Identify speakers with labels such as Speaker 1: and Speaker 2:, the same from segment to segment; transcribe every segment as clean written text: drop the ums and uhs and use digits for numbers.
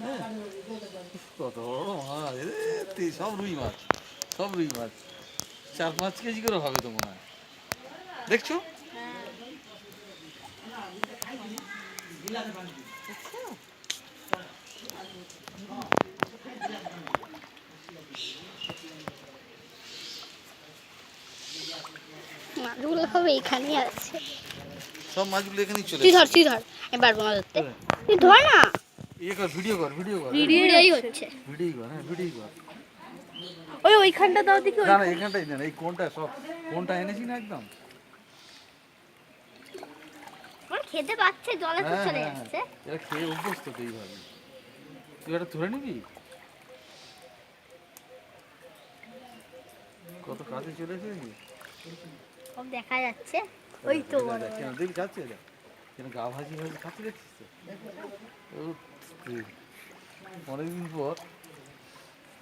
Speaker 1: হ্যাঁ, কত বড় মাছ, সব রুই মাছ, সব রুই মাছ, 4-5 কেজি করে হবে তো মনে হয়, দেখছো?
Speaker 2: মাছগুলো সব এইখানেই আছে।
Speaker 1: সব মাছগুলো এখানেই চলে
Speaker 2: তুই ধর, তুই ধর, আমি পারবো না ধরতে। তুই ধর না।
Speaker 1: ইয়ে কর, ভিডিও কর, ভিডিও কর,
Speaker 2: ভিডিওই হচ্ছে।
Speaker 1: ভিডিও কর, হ্যাঁ ভিডিও কর।
Speaker 3: ওইখানটা দাও দেখি।
Speaker 1: না না, এখানটাই দেন, এই কোনটা সব কোনটা এনেছি না একদম।
Speaker 2: ওরা খেতে পাচ্ছে, জলে তো
Speaker 1: হ্যাঁ
Speaker 2: চলে
Speaker 1: হ্যাঁ হ্যাঁ,
Speaker 2: যাচ্ছে।
Speaker 1: এরা খেয়ে অভ্যস্ত তো এইভাবে। তুই এটা ধরে নিবি, কত কাছে চলে এসেছি।
Speaker 2: সব দেখা যাচ্ছে। ওই তো বড় বড়।
Speaker 1: দেখি খাচ্ছে এটা, কেন গা ভাজি ভাজি খাচ্ছে দেখছিস তো। অনেকদিন পর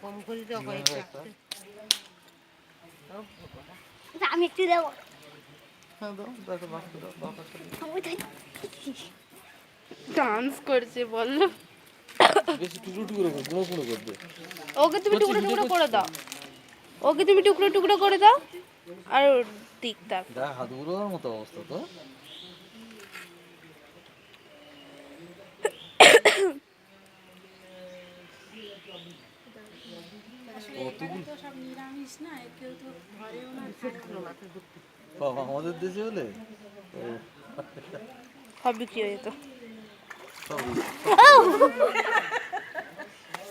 Speaker 3: কম করে দাও কয়েকটা।
Speaker 2: আমি একটু দেবো।
Speaker 1: হ্যাঁ দাও, একটা বাঁচতে দাও,
Speaker 3: ডান্স করছে বললো।
Speaker 1: বেশি টুকরো টুকরো করে, গুঁড়ো গুঁড়ো করবে।
Speaker 3: ওকে তুমি টুকরো টুকরো করে দাও, ওকে তুমি টুকরো টুকরো করে দাও। আর দিক তাক
Speaker 1: গা হাত গুঁড়োর মতো অবস্থা তো। বাবা, আমাদের দেশে হলে
Speaker 3: সব বিক্রি হয়ে যেত।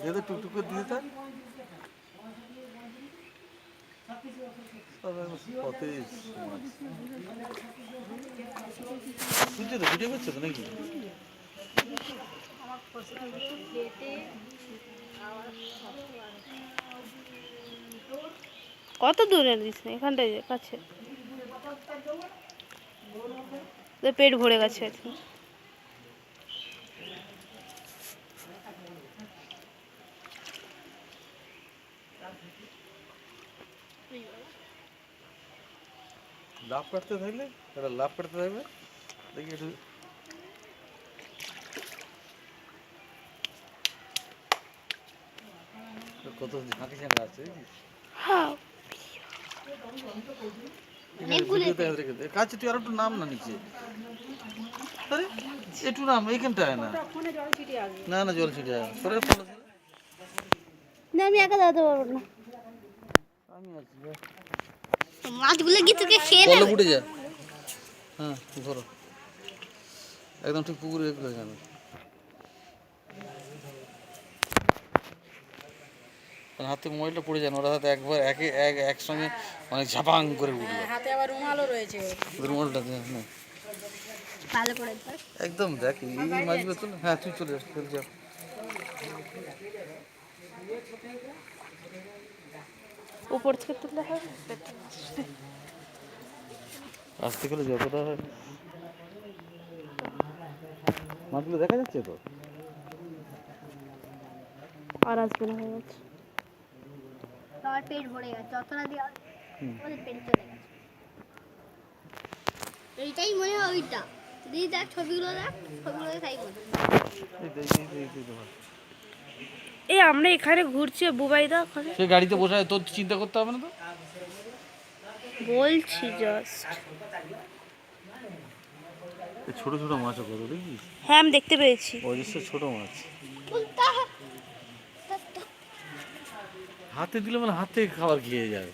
Speaker 1: যেহেতু টুকটুক করে দিয়ে থাক, সতেজ মাছ। বুঝছো তো, ভিডিও করছো তো নাকি?
Speaker 3: কত দূরে দিস না, এখানটায় কাছে। পেট ভরে গেছে আজকে।
Speaker 1: লাভ কাটতে থাকলে, এটা লাভ কাটতে থাকবে, দেখি একটু। কত ঝাঁকে ঝাঁকে আছে কাছে। তুই আর একটু নাম না নিচে, আরে একটু নাম এইখানটায় না, না না জল ছিটে সরে ফোন।
Speaker 2: না আমি একা দাঁড়াতে পারবো না।
Speaker 1: আমি আছি,
Speaker 2: মাছগুলো কি তোকে খেয়ে
Speaker 1: বলো
Speaker 2: নেবে?
Speaker 1: উঠে যা। হ্যাঁ ধরো, একদম ঠিক পুকুরে এখানে। হাতে মোবাইলটা পড়ে যায়, ওরা হাতে একবার একসঙ্গে অনেক ঝাপাং করে উঠলো।
Speaker 3: হাতে আবার রুমালও রয়েছে।
Speaker 1: রুমালটা দেখ না,
Speaker 2: ভালো করে ধর।
Speaker 1: একদম দেখ এই মাছগুলো তো। হ্যাঁ তুই চলে যা, চলে যা।
Speaker 3: উপর থেকে তুললে হবে।
Speaker 1: আসতে গেলে যতটা হয়। মাছগুলো দেখা যাচ্ছে তো।
Speaker 3: আর আসবে না, হয়ে গেছে।
Speaker 2: আমার পেট ভরে গেছে, যতটা দিয়ে ওদের পেট চলে গেছে। এইটাই মনে হয় ওইটা। দিদি দেখ ছবিগুলো, দেখ ছবিগুলো তাই মনে হয়।
Speaker 3: এই আমরা এখানে ঘুরছি, বুবাইদা ওখানে।
Speaker 1: সে গাড়িতে বসে তোর চিন্তা করতে হবে না তো।
Speaker 3: বলছি জাস্ট।
Speaker 1: ছোট ছোট মাছ কত দেখিস।
Speaker 3: হ্যাঁ আমি দেখতে পেয়েছি।
Speaker 1: অজস্র ছোট মাছ। হাতে দিলে মানে হাত থেকে খাবার খেয়ে যাবে।